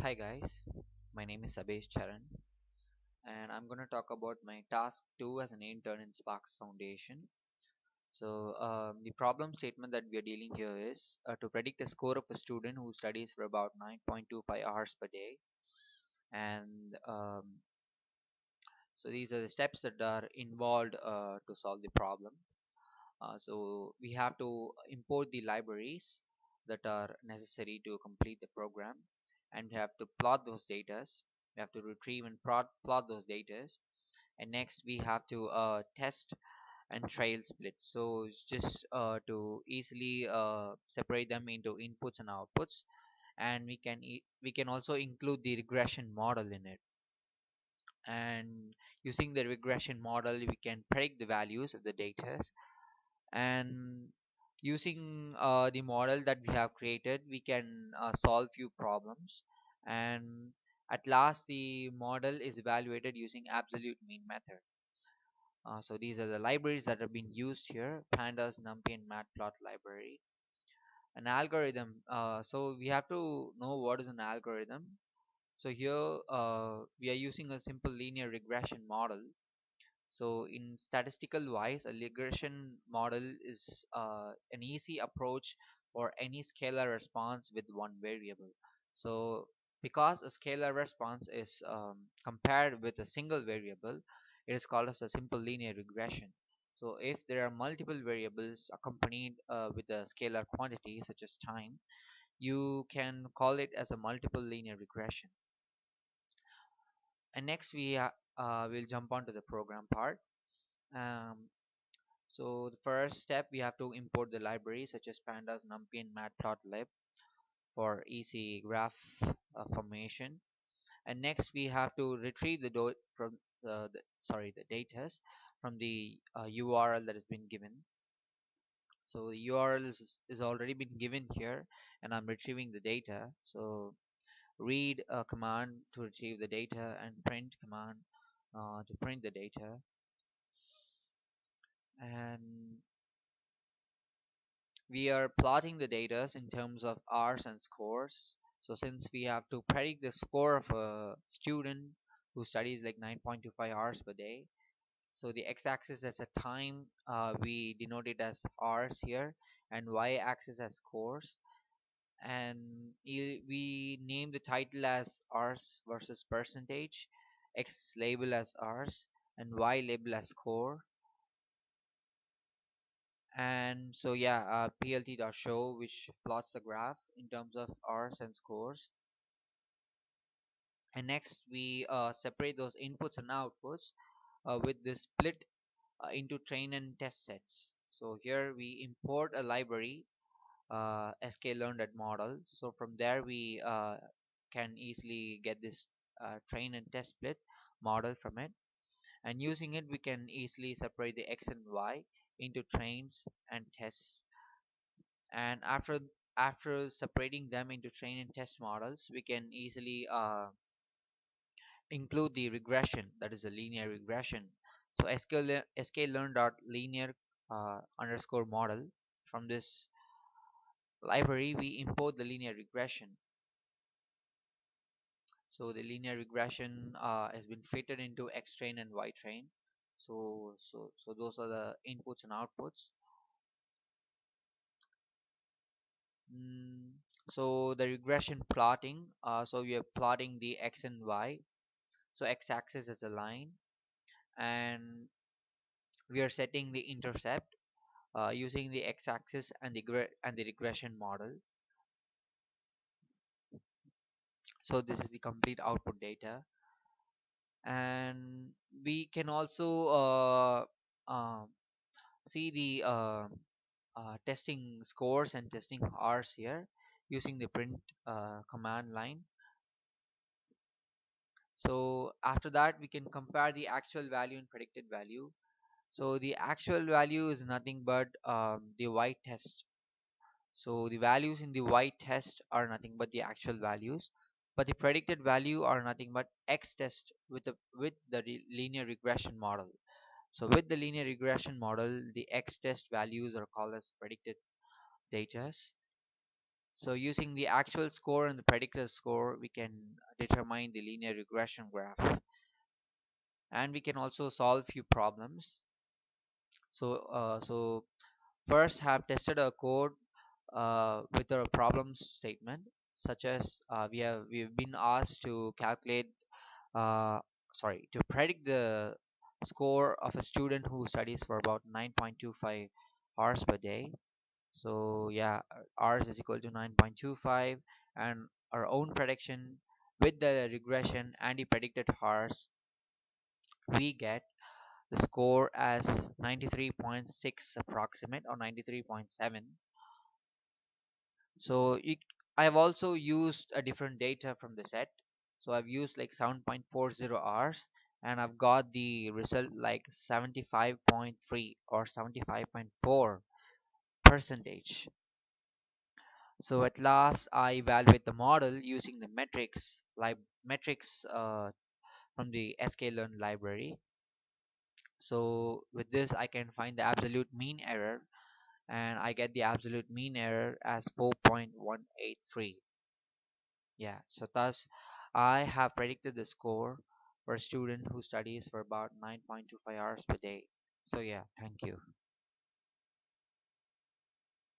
Hi guys, my name is Sabesh Charan, and I'm going to talk about my task 2 as an intern in Sparks Foundation. The problem statement that we are dealing here is to predict the score of a student who studies for about 9.25 hours per day. And so these are the steps that are involved to solve the problem. So we have to import the libraries that are necessary to complete the program, and we have to plot those data. We have to retrieve and plot those data, and next we have to test and trail split. So it's just to easily separate them into inputs and outputs, and we can also include the regression model in it. And using the regression model, we can predict the values of the data, and using the model that we have created, we can solve few problems. And at last, the model is evaluated using absolute mean method. So these are the libraries that have been used here: pandas, numpy, and matplot library. An algorithm, so we have to know what is an algorithm. So here we are using a simple linear regression model. So in statistical wise, a regression model is an easy approach for any scalar response with one variable. So because a scalar response is compared with a single variable, it is called as a simple linear regression. So if there are multiple variables accompanied with a scalar quantity such as time, you can call it as a multiple linear regression. And next will jump on to the program part. Um, So the first step, we have to import the libraries such as pandas, numpy, and matplotlib for easy graph formation. And next, we have to retrieve from the data from the URL that has been given. So the URL is already been given here, and I'm retrieving the data. So read a command to retrieve the data, and print command to print the data. And we are plotting the data in terms of hours and scores. So since we have to predict the score of a student who studies like 9.25 hours per day, so the x-axis as a time, we denote it as hours here, and y-axis as scores. And we name the title as hours versus percentage, x label as hours, and y label as score. And so yeah, plt.show, which plots the graph in terms of hours and scores. And next we separate those inputs and outputs with this split into train and test sets. So here we import a library, sklearn.model. So from there we can easily get this train and test split model from it, and using it we can easily separate the x and y into trains and tests. And after separating them into train and test models, we can easily include the regression, that is a linear regression. So sklearn.linear underscore model. From this library we import the linear regression. So the linear regression has been fitted into x train and y train. So those are the inputs and outputs. Mm, so the regression plotting, so we are plotting the x and y. So x-axis is a line, and we are setting the intercept using the x-axis and the regression model. So this is the complete output data, and we can also um see the testing scores and testing hours here using the print command line. So after that we can compare the actual value and predicted value. So the actual value is nothing but the y test. So the values in the y test are nothing but the actual values, but the predicted value are nothing but x test with the linear regression model. So with the linear regression model, the x test values are called as predicted data. So using the actual score and the predicted score, we can determine the linear regression graph, and we can also solve few problems. So first have tested a code with a problem statement, such as we've been asked to calculate uh, to predict the score of a student who studies for about 9.25 hours per day. So yeah, ours is equal to 9.25, and our own prediction with the regression and the predicted hours, we get the score as 93.6 approximate, or 93.7. So I have also used a different data from the set. So I've used like 7.40 hours, and I've got the result like 75.3 or 75.4 percentage. So at last I evaluate the model using the metrics from the sklearn library. So with this I can find the absolute mean error, and I get the absolute mean error as 4.183. Yeah, so thus I have predicted the score for a student who studies for about 9.25 hours per day. So yeah, thank you.